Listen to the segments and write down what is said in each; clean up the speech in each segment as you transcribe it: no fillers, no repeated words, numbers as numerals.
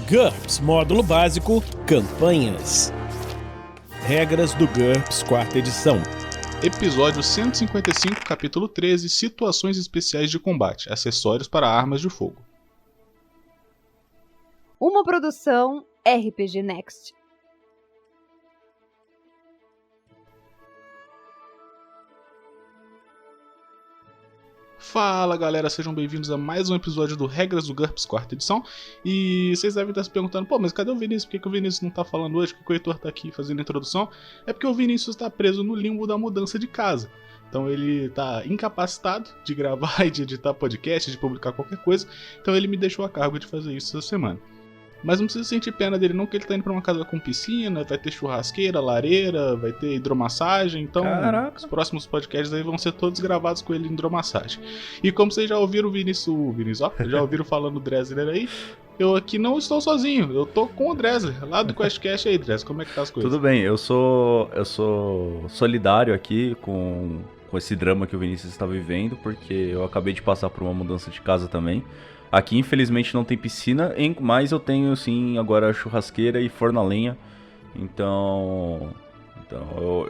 GURPS Módulo Básico Campanhas. Regras do GURPS 4ª edição. Episódio 155, capítulo 13, Situações especiais de combate, acessórios para armas de fogo. Uma produção RPG Next. Fala galera, sejam bem-vindos a mais um episódio do Regras do GURPS 4ª edição. E vocês devem estar se perguntando, mas cadê o Vinícius? Por que o Vinícius não tá falando hoje? Por que o Heitor tá aqui fazendo a introdução? É porque o Vinícius tá preso no limbo da mudança de casa. Então ele tá incapacitado de gravar e de editar podcast, de publicar qualquer coisa. Então ele me deixou a cargo de fazer isso essa semana. Mas não precisa sentir pena dele não, que ele tá indo pra uma casa com piscina, vai ter churrasqueira, lareira, vai ter hidromassagem, então Caraca. Os próximos podcasts aí vão ser todos gravados com ele em hidromassagem. E como vocês já ouviram o Vinícius, já ouviram falando do Dresler aí, eu aqui não estou sozinho, eu tô com o Dresler, lá do QuestCast aí, Dresler, como é que tá as coisas? Tudo bem, eu sou solidário aqui com esse drama que o Vinícius está vivendo, porque eu acabei de passar por uma mudança de casa também. Aqui, infelizmente, não tem piscina, mas eu tenho, sim, agora churrasqueira e forno a lenha. Então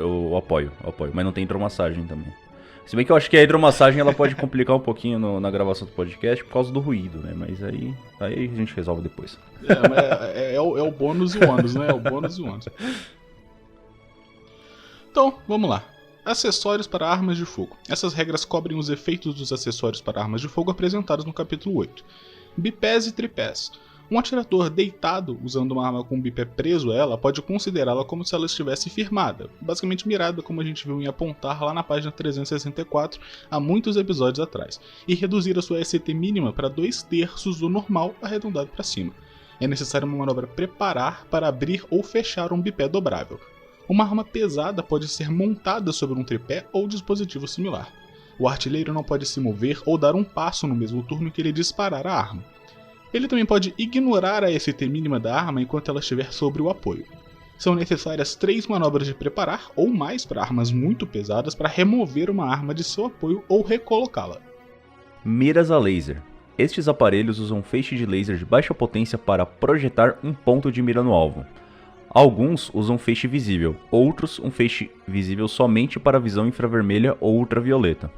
eu apoio. Mas não tem hidromassagem também. Se bem que eu acho que a hidromassagem ela pode complicar um pouquinho na gravação do podcast por causa do ruído, né? Mas aí a gente resolve depois. É o bônus e o ônus, né? É o bônus e o ônus. Então, vamos lá. Acessórios para armas de fogo. Essas regras cobrem os efeitos dos acessórios para armas de fogo apresentados no capítulo 8. Bipés e tripés. Um atirador deitado usando uma arma com um bipé preso a ela pode considerá-la como se ela estivesse firmada, basicamente mirada, como a gente viu em Apontar lá na página 364 há muitos episódios atrás, e reduzir a sua ST mínima para 2/3 do normal arredondado para cima. É necessária uma manobra preparar para abrir ou fechar um bipé dobrável. Uma arma pesada pode ser montada sobre um tripé ou dispositivo similar. O artilheiro não pode se mover ou dar um passo no mesmo turno que ele disparar a arma. Ele também pode ignorar a ST mínima da arma enquanto ela estiver sobre o apoio. São necessárias 3 manobras de preparar ou mais para armas muito pesadas para remover uma arma de seu apoio ou recolocá-la. Miras a laser. Estes aparelhos usam feixe de laser de baixa potência para projetar um ponto de mira no alvo. Alguns usam feixe visível, outros um feixe visível somente para visão infravermelha ou ultravioleta.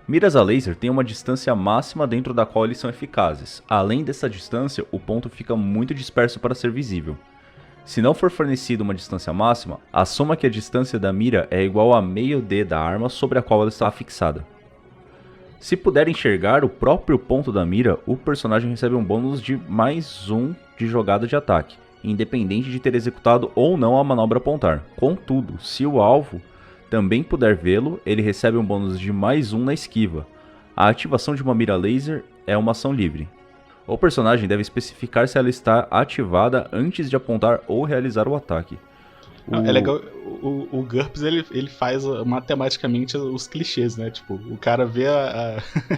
Miras a laser têm uma distância máxima dentro da qual eles são eficazes. Além dessa distância, o ponto fica muito disperso para ser visível. Se não for fornecida uma distância máxima, assuma que a distância da mira é igual a meio D da arma sobre a qual ela está fixada. Se puder enxergar o próprio ponto da mira, o personagem recebe um bônus de +1 de jogada de ataque, independente de ter executado ou não a manobra apontar. Contudo, se o alvo também puder vê-lo, ele recebe um bônus de +1 na esquiva. A ativação de uma mira laser é uma ação livre. O personagem deve especificar se ela está ativada antes de apontar ou realizar o ataque. É legal, o GURPS ele faz matematicamente os clichês, né? Tipo, o cara vê,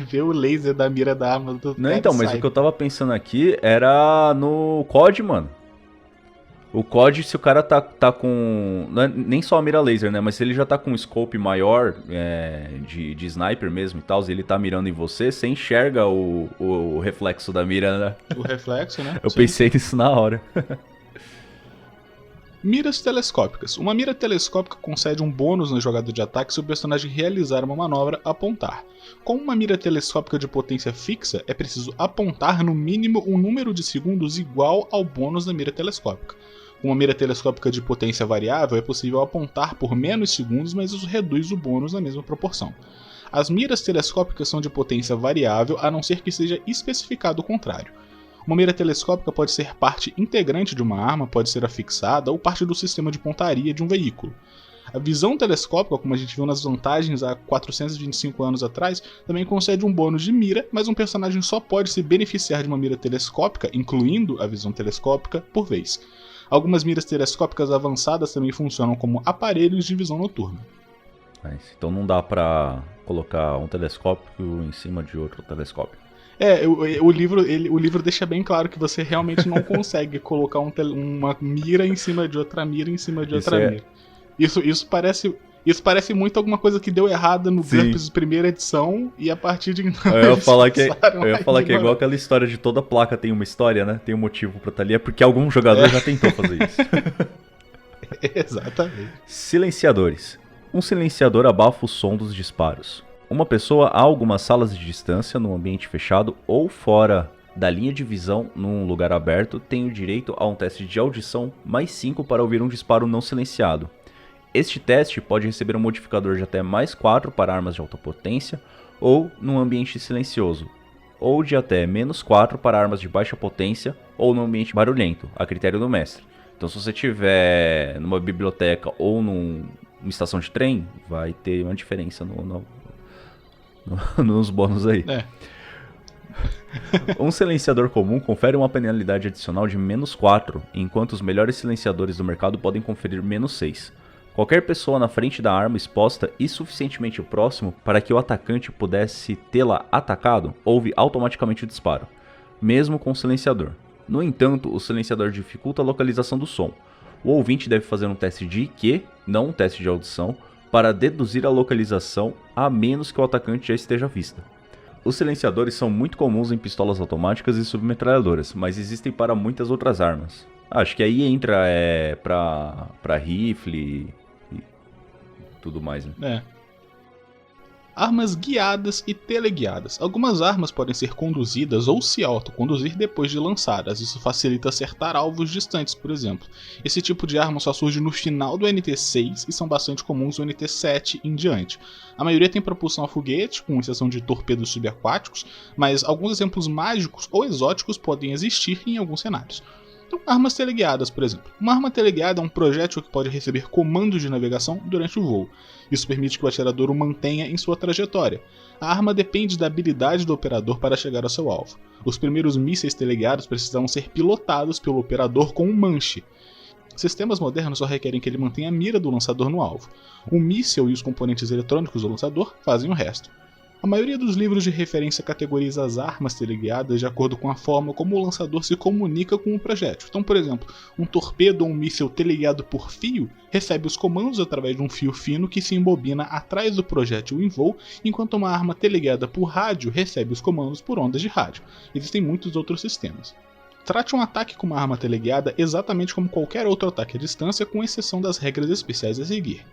vê o laser da mira da arma do Não, então, mas o que eu tava pensando aqui era no COD, mano. O COD, se o cara tá com... Não é nem só a mira laser, né? Mas se ele já tá com um scope maior, de sniper mesmo e tal, e ele tá mirando em você, você enxerga o reflexo da mira, né? O reflexo, né? Eu pensei nisso na hora. Miras telescópicas. Uma mira telescópica concede um bônus na jogada de ataque se o personagem realizar uma manobra apontar. Com uma mira telescópica de potência fixa, é preciso apontar no mínimo um número de segundos igual ao bônus da mira telescópica. Com uma mira telescópica de potência variável, é possível apontar por menos segundos, mas isso reduz o bônus na mesma proporção. As miras telescópicas são de potência variável, a não ser que seja especificado o contrário. Uma mira telescópica pode ser parte integrante de uma arma, pode ser afixada ou parte do sistema de pontaria de um veículo. A visão telescópica, como a gente viu nas vantagens há 425 anos atrás, também concede um bônus de mira, mas um personagem só pode se beneficiar de uma mira telescópica, incluindo a visão telescópica, por vez. Algumas miras telescópicas avançadas também funcionam como aparelhos de visão noturna. Então não dá pra colocar um telescópio em cima de outro telescópio. O livro deixa bem claro que você realmente não consegue colocar uma mira em cima de outra mira em cima de outra mira. Isso parece Isso parece muito alguma coisa que deu errado no Sim. GURPS primeira edição, e a partir de então Eu ia eles falar que, passaram eu ia a falar que é igual ignorar. aquela história de toda placa tem uma história, né? Tem um motivo pra estar ali. É porque algum jogador já tentou fazer isso. Exatamente. Silenciadores. Um silenciador abafa o som dos disparos. Uma pessoa a algumas salas de distância, num ambiente fechado ou fora da linha de visão, num lugar aberto, tem o direito a um teste de audição mais 5 para ouvir um disparo não silenciado. Este teste pode receber um modificador de até mais 4 para armas de alta potência ou num ambiente silencioso, ou de até menos 4 para armas de baixa potência ou num ambiente barulhento, a critério do mestre. Então, se você estiver numa biblioteca ou numa estação de trem, vai ter uma diferença nos bônus aí. É. Um silenciador comum confere uma penalidade adicional de menos 4, enquanto os melhores silenciadores do mercado podem conferir menos 6. Qualquer pessoa na frente da arma exposta e suficientemente próximo para que o atacante pudesse tê-la atacado, ouve automaticamente o disparo, mesmo com o silenciador. No entanto, o silenciador dificulta a localização do som. O ouvinte deve fazer um teste de IQ, não um teste de audição, para deduzir a localização, a menos que o atacante já esteja à vista. Os silenciadores são muito comuns em pistolas automáticas e submetralhadoras, mas existem para muitas outras armas. Acho que aí entra para rifle e tudo mais, né? É. Armas guiadas e teleguiadas. Algumas armas podem ser conduzidas ou se autoconduzir depois de lançadas. Isso facilita acertar alvos distantes, por exemplo. Esse tipo de arma só surge no final do NT6 e são bastante comuns no NT7 em diante. A maioria tem propulsão a foguete, com exceção de torpedos subaquáticos, mas alguns exemplos mágicos ou exóticos podem existir em alguns cenários. Então, armas teleguiadas, por exemplo. Uma arma teleguiada é um projétil que pode receber comandos de navegação durante o voo. Isso permite que o atirador o mantenha em sua trajetória. A arma depende da habilidade do operador para chegar ao seu alvo. Os primeiros mísseis teleguiados precisavam ser pilotados pelo operador com um manche. Sistemas modernos só requerem que ele mantenha a mira do lançador no alvo. O míssil e os componentes eletrônicos do lançador fazem o resto. A maioria dos livros de referência categoriza as armas teleguiadas de acordo com a forma como o lançador se comunica com o projétil. Então, por exemplo, um torpedo ou um míssil teleguiado por fio recebe os comandos através de um fio fino que se embobina atrás do projétil em voo, enquanto uma arma teleguiada por rádio recebe os comandos por ondas de rádio. Existem muitos outros sistemas. Trate um ataque com uma arma teleguiada exatamente como qualquer outro ataque à distância, com exceção das regras especiais a seguir.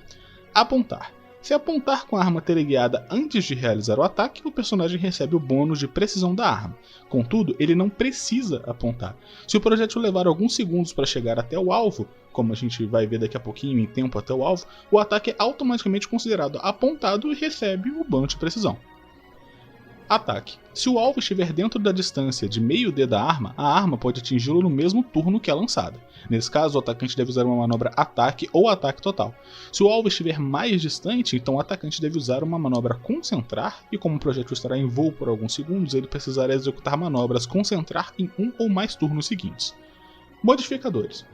Apontar. Se apontar com a arma teleguiada antes de realizar o ataque, o personagem recebe o bônus de precisão da arma. Contudo, ele não precisa apontar. Se o projétil levar alguns segundos para chegar até o alvo, como a gente vai ver daqui a pouquinho em tempo até o alvo, o ataque é automaticamente considerado apontado e recebe o bônus de precisão. Ataque. Se o alvo estiver dentro da distância de meio D da arma, a arma pode atingi-lo no mesmo turno que é lançada. Nesse caso, o atacante deve usar uma manobra ataque ou ataque total. Se o alvo estiver mais distante, então o atacante deve usar uma manobra concentrar, e como o projétil estará em voo por alguns segundos, ele precisará executar manobras concentrar em um ou mais turnos seguintes. Modificadores.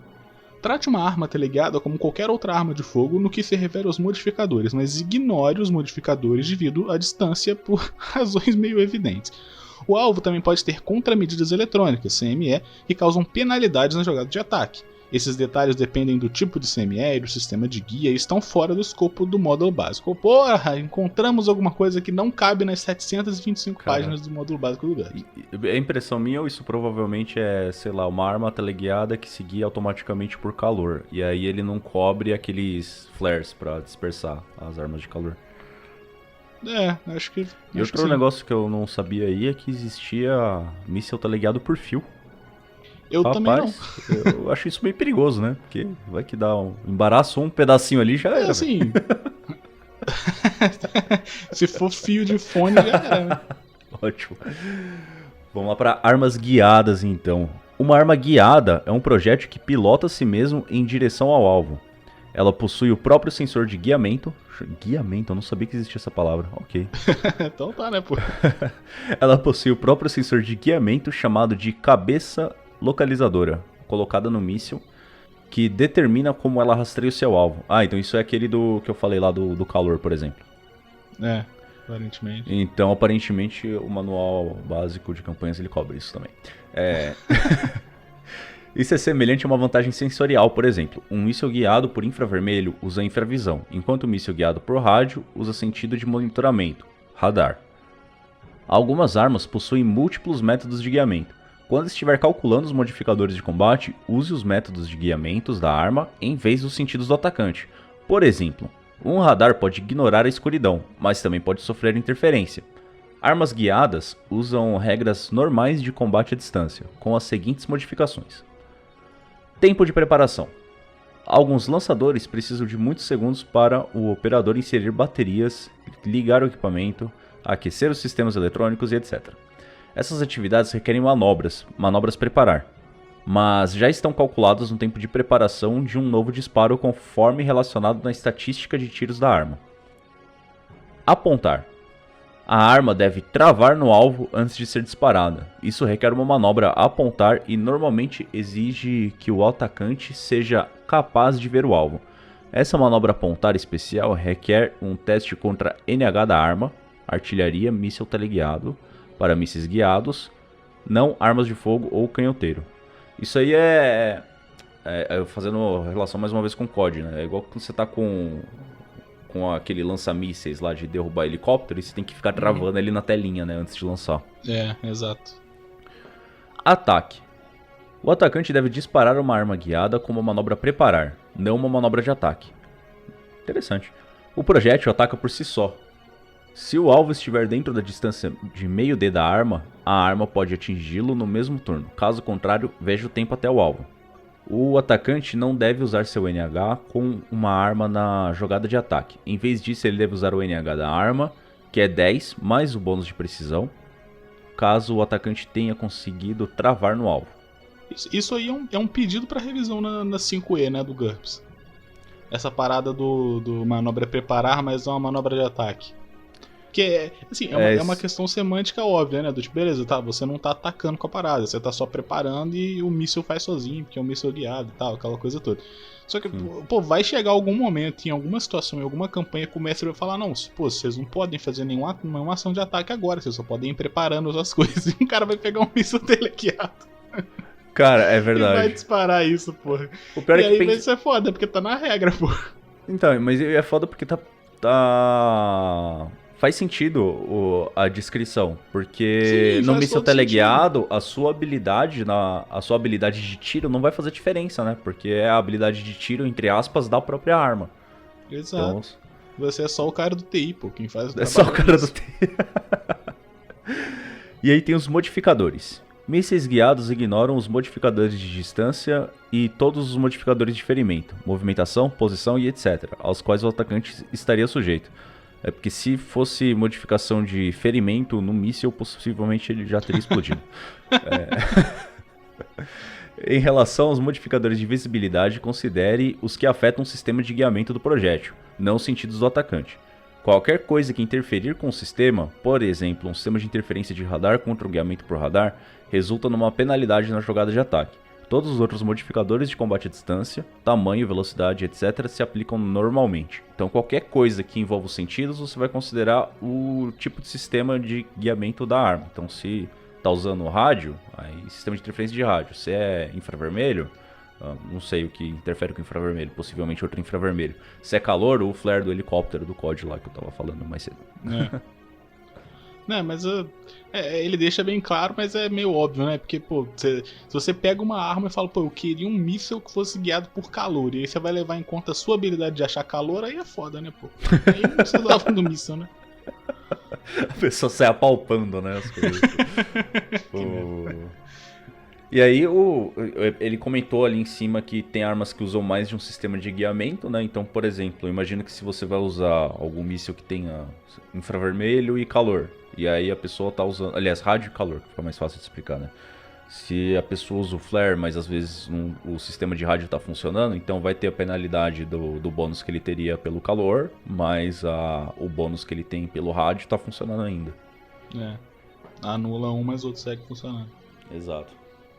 Trate uma arma teleguiada como qualquer outra arma de fogo no que se refere aos modificadores, mas ignore os modificadores devido à distância por razões meio evidentes. O alvo também pode ter contramedidas eletrônicas, CME, que causam penalidades na jogada de ataque. Esses detalhes dependem do tipo de CME e do sistema de guia e estão fora do escopo do módulo básico. Porra, encontramos alguma coisa que não cabe nas 725 páginas do módulo básico do GURPS. É impressão minha ou isso provavelmente é, sei lá, uma arma teleguiada que se guia automaticamente por calor. E aí ele não cobre aqueles flares pra dispersar as armas de calor. É, acho que. E outro negócio que eu não sabia aí é que existia míssil teleguiado por fio. Eu também não. Eu acho isso meio perigoso, né? Porque vai que dá um embaraço, um pedacinho ali já era. Assim. Se for fio de fone, já era, né? Ótimo. Vamos lá para armas guiadas, então. Uma arma guiada é um projétil que pilota a si mesmo em direção ao alvo. Ela possui o próprio sensor de guiamento. Guiamento? Eu não sabia que existia essa palavra. Ok. Então tá, né, pô? Ela possui o próprio sensor de guiamento chamado de cabeça localizadora, colocada no míssil, que determina como ela rastreia o seu alvo. Ah, então isso é aquele do que eu falei lá do calor, por exemplo. É, aparentemente. Então, aparentemente, o manual básico de campanhas ele cobre isso também. Isso é semelhante a uma vantagem sensorial, por exemplo. Um míssil guiado por infravermelho usa infravisão, enquanto o míssil guiado por rádio usa sentido de monitoramento, radar. Algumas armas possuem múltiplos métodos de guiamento. Quando estiver calculando os modificadores de combate, use os métodos de guiamentos da arma em vez dos sentidos do atacante. Por exemplo, um radar pode ignorar a escuridão, mas também pode sofrer interferência. Armas guiadas usam regras normais de combate à distância, com as seguintes modificações. Tempo de preparação. Alguns lançadores precisam de muitos segundos para o operador inserir baterias, ligar o equipamento, aquecer os sistemas eletrônicos e etc. Essas atividades requerem manobras preparar, mas já estão calculadas no tempo de preparação de um novo disparo conforme relacionado na estatística de tiros da arma. Apontar. A arma deve travar no alvo antes de ser disparada. Isso requer uma manobra a apontar e normalmente exige que o atacante seja capaz de ver o alvo. Essa manobra apontar especial requer um teste contra NH da arma, artilharia, míssil teleguiado, para mísseis guiados, não armas de fogo ou canhoteiro. Isso aí é fazendo relação mais uma vez com o COD, né? É igual quando você tá com aquele lança-mísseis lá de derrubar helicóptero e você tem que ficar travando ele na telinha, né, antes de lançar. É, exato. Ataque. O atacante deve disparar uma arma guiada com uma manobra preparar, não uma manobra de ataque. Interessante. O projétil ataca por si só. Se o alvo estiver dentro da distância de meio D da arma, a arma pode atingi-lo no mesmo turno. Caso contrário, veja o tempo até o alvo. O atacante não deve usar seu NH com uma arma na jogada de ataque. Em vez disso, ele deve usar o NH da arma, que é 10, mais o bônus de precisão, caso o atacante tenha conseguido travar no alvo. Isso aí é um pedido para revisão na 5E, né, do GURPS. Essa parada do manobra preparar, mas é uma manobra de ataque. Que é uma questão semântica óbvia, né? Do tipo, beleza, tá, você não tá atacando com a parada, você tá só preparando e o míssil faz sozinho, porque é um míssil guiado e tal, aquela coisa toda. Só que, pô, vai chegar algum momento, em alguma situação, em alguma campanha, que o mestre vai falar, não, pô, vocês não podem fazer nenhuma ação de ataque agora, vocês só podem ir preparando as coisas. E um cara vai pegar um míssil teleguiado. Cara, é verdade. E vai disparar isso, porra. O pior e é aí que vai ser foda, porque tá na regra, porra. Então, mas é foda porque tá... Faz sentido a descrição, porque sim, no faz míssil todo teleguiado, a sua habilidade de tiro não vai fazer diferença, né? Porque é a habilidade de tiro, entre aspas, da própria arma. Exato. Então, você é só o cara do TI, pô, quem faz o é só o cara do TI. E aí tem os modificadores. Mísseis guiados ignoram os modificadores de distância e todos os modificadores de ferimento, movimentação, posição e etc., aos quais o atacante estaria sujeito. É porque se fosse modificação de ferimento no míssil, possivelmente ele já teria explodido. Em relação aos modificadores de visibilidade, considere os que afetam o sistema de guiamento do projétil, não os sentidos do atacante. Qualquer coisa que interferir com o sistema, por exemplo, um sistema de interferência de radar contra o guiamento por radar, resulta numa penalidade na jogada de ataque. Todos os outros modificadores de combate à distância, tamanho, velocidade, etc. se aplicam normalmente. Então qualquer coisa que envolva os sentidos, você vai considerar o tipo de sistema de guiamento da arma. Então se está usando rádio, aí sistema de interferência de rádio. Se é infravermelho, não sei o que interfere com infravermelho, possivelmente outro infravermelho. Se é calor, o flare do helicóptero do COD lá que eu tava falando mais cedo. Não, mas ele deixa bem claro, mas é meio óbvio, né? Porque, pô, se você pega uma arma e fala, pô, eu queria um míssil que fosse guiado por calor, e aí você vai levar em conta a sua habilidade de achar calor, aí é foda, né, pô? Aí não precisava do míssil, né? A pessoa sai apalpando, né, as coisas. E aí ele comentou ali em cima que tem armas que usam mais de um sistema de guiamento, né? Então, por exemplo, imagina que se você vai usar algum míssil que tenha infravermelho e calor, e aí a pessoa tá usando, aliás, rádio e calor, que fica mais fácil de explicar, né? Se a pessoa usa o flare, mas às vezes o sistema de rádio tá funcionando, então vai ter a penalidade do bônus que ele teria pelo calor, mas o bônus que ele tem pelo rádio tá funcionando ainda. Anula um, mas o outro segue funcionando. Exato.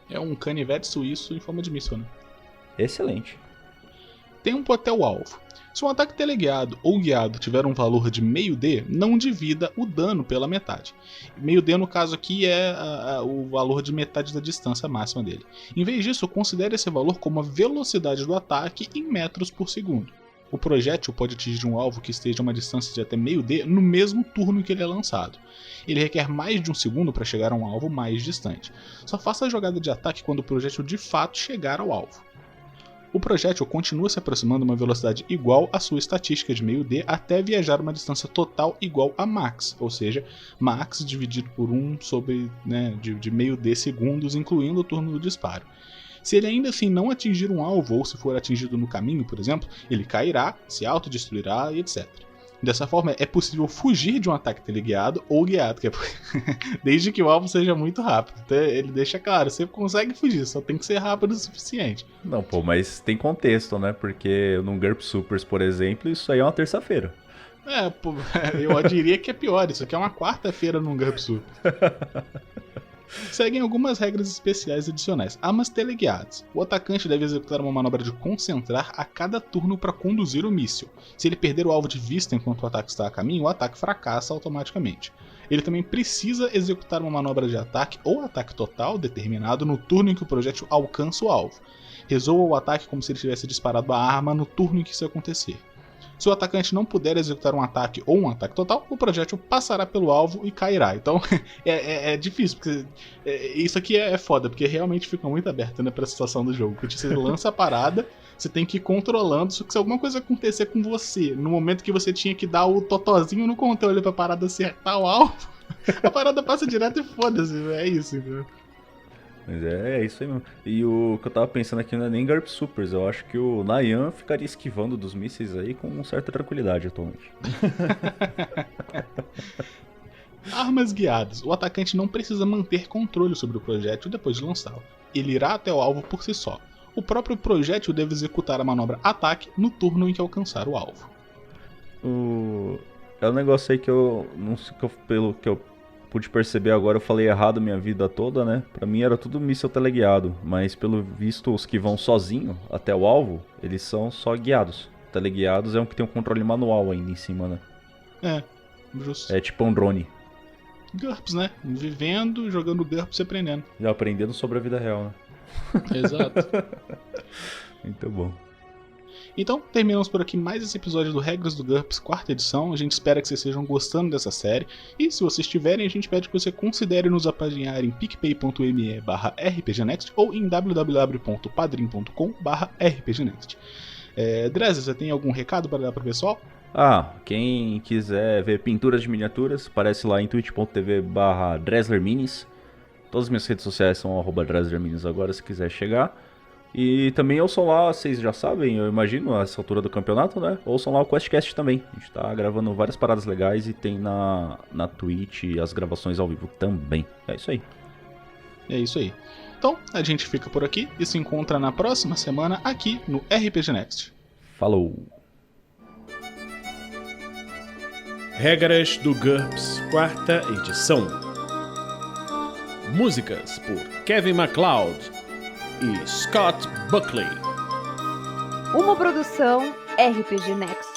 É um canivete suíço em forma de míssil, né? Excelente. tempo até o alvo. Se um ataque teleguiado ou guiado tiver um valor de meio D, não divida o dano pela metade. Meio D no caso aqui é o valor de metade da distância máxima dele. Em vez disso, considere esse valor como a velocidade do ataque em metros por segundo. O projétil pode atingir um alvo que esteja a uma distância de até meio D no mesmo turno em que ele é lançado. Ele requer mais de um segundo para chegar a um alvo mais distante. Só faça a jogada de ataque quando o projétil de fato chegar ao alvo. O projétil continua se aproximando a uma velocidade igual à sua estatística de meio D até viajar uma distância total igual a max, ou seja, max dividido por 1 sobre de meio D segundos, incluindo o turno do disparo. Se ele ainda assim não atingir um alvo, ou se for atingido no caminho, por exemplo, ele cairá, se autodestruirá e etc. Dessa forma, é possível fugir de um ataque teleguiado ou guiado, desde que o alvo seja muito rápido. Então, ele deixa claro, você consegue fugir, só tem que ser rápido o suficiente. Não, pô, mas tem contexto, né? Porque no GURPS Supers, por exemplo, isso aí é uma terça-feira. Pô, eu diria que é pior, isso aqui é uma quarta-feira num GURPS Super. Seguem algumas regras especiais adicionais. Armas teleguiadas. O atacante deve executar uma manobra de concentrar a cada turno para conduzir o míssil. Se ele perder o alvo de vista enquanto o ataque está a caminho, o ataque fracassa automaticamente. Ele também precisa executar uma manobra de ataque ou ataque total determinado no turno em que o projétil alcança o alvo. Resolva o ataque como se ele tivesse disparado a arma no turno em que isso acontecer. Se o atacante não puder executar um ataque ou um ataque total, o projétil passará pelo alvo e cairá. Então é difícil, porque isso aqui é foda, porque realmente fica muito aberto, né, pra situação do jogo. Porque você lança a parada, você tem que ir controlando, só que se alguma coisa acontecer com você, no momento que você tinha que dar o totozinho no controle pra parada acertar o alvo, a parada passa direto e foda-se, é isso, entendeu? Mas é isso aí mesmo. E o que eu tava pensando aqui não é nem GURPS Supers, eu acho que o Nayan ficaria esquivando dos mísseis aí com certa tranquilidade atualmente. Armas guiadas. O atacante não precisa manter controle sobre o projétil depois de lançá-lo. Ele irá até o alvo por si só. O próprio projétil deve executar a manobra ataque no turno em que alcançar o alvo. É um negócio aí que eu não sei, pelo que eu pude perceber agora, eu falei errado minha vida toda, né? Pra mim era tudo míssil teleguiado, mas pelo visto os que vão sozinho até o alvo, eles são só guiados. Teleguiados é um que tem um controle manual ainda em cima, né? Justo. É tipo um drone. GURPS, né? Vivendo, jogando GURPS e aprendendo. Já aprendendo sobre a vida real, né? Exato. Muito bom. Então, terminamos por aqui mais esse episódio do Regras do GURPS, 4ª edição. A gente espera que vocês estejam gostando dessa série. E se vocês tiverem, a gente pede que você considere nos apadrinhar em picpay.me/rpgnext ou em www.padrim.com/rpgnext. Dresser, você tem algum recado para dar para o pessoal? Quem quiser ver pinturas de miniaturas, aparece lá em twitch.tv/DresslerMinis. Todas as minhas redes sociais são @DresslerMinis agora, se quiser chegar. E também ouçam lá, vocês já sabem, eu imagino, a essa altura do campeonato, né? Ouçam lá o QuestCast também. A gente tá gravando várias paradas legais e tem na Twitch as gravações ao vivo também. É isso aí. É isso aí. Então, a gente fica por aqui e se encontra na próxima semana aqui no RPG Next. Falou! Regras do GURPS, 4ª edição. Músicas por Kevin MacLeod e Scott Buckley. Uma produção RPG Next.